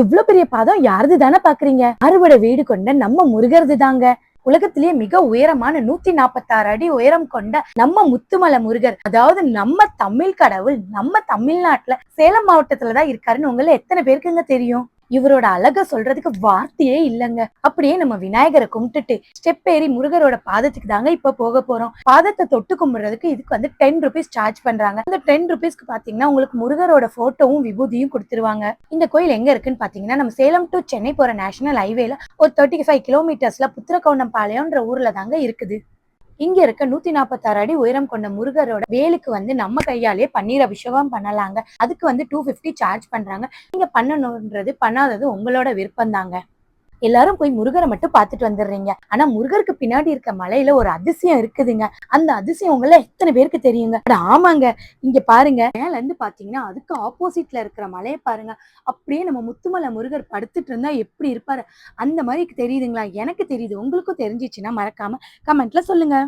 இவ்வளவு பெரிய பாதம் யாருது தானே பாக்குறீங்க? அறுபடை வீடு கொண்ட நம்ம முருகரது தாங்க. உலகத்திலேயே மிக உயரமான 146 அடி உயரம் கொண்ட நம்ம முத்துமலை முருகர், அதாவது நம்ம தமிழ் கடவுள் நம்ம தமிழ்நாட்டுல சேலம் மாவட்டத்துலதான் இருக்காருன்னு உங்களை எத்தனை பேருக்குங்க தெரியும்? இவரோட அழக சொல்றதுக்கு வார்த்தையே இல்லைங்க. அப்படியே நம்ம விநாயகரை கும்பிட்டுட்டு ஸ்டெப் ஏறி முருகரோட பாதத்துக்கு தாங்க இப்ப போக போறோம். பாதத்தை தொட்டு கும்பிடுறதுக்கு இதுக்கு வந்து 10 ருபீஸ் சார்ஜ் பண்றாங்க. இந்த 10 ருபீஸ்க்கு பாத்தீங்கன்னா உங்களுக்கு முருகரோட போட்டோவும் விபூதியும் கொடுத்துருவாங்க. இந்த கோயில் எங்க இருக்குன்னு பாத்தீங்கன்னா நம்ம சேலம் டு சென்னை போற நேஷனல் ஹைவேல ஒரு 35 கிலோமீட்டர்ஸ்ல புத்திரகவுண்டம் பாளையம்ன்ற ஊர்ல தாங்க இருக்குது. இங்க இருக்க 146 அடி உயரம் கொண்ட முருகரோட வேலுக்கு வந்து நம்ம கையாலே பன்னீர் அபிஷேகம் பண்ணலாங்க. அதுக்கு வந்து 250 சார்ஜ் பண்றாங்க. நீங்க பண்ணணும்ன்றது பண்ணாதது உங்களோட விருப்பம் தாங்க. எல்லாரும் போய் முருகரை மட்டும் பார்த்துட்டு வந்துடுறீங்க. ஆனா முருகருக்கு பின்னாடி இருக்க மலையில ஒரு அதிசயம் இருக்குதுங்க. அந்த அதிசயம் உங்களை எத்தனை பேருக்கு தெரியுங்க? ஆமாங்க, இங்க பாருங்க, மேல இருந்து பாத்தீங்கன்னா அதுக்கு ஆப்போசிட்ல இருக்கிற மலையை பாருங்க. அப்படியே நம்ம முத்துமலை முருகர் படுத்துட்டு இருந்தா எப்படி இருப்பாரு அந்த மாதிரி தெரியுதுங்களா? எனக்கு தெரியுது. உங்களுக்கும் தெரிஞ்சிச்சுன்னா மறக்காம கமெண்ட்ல சொல்லுங்க.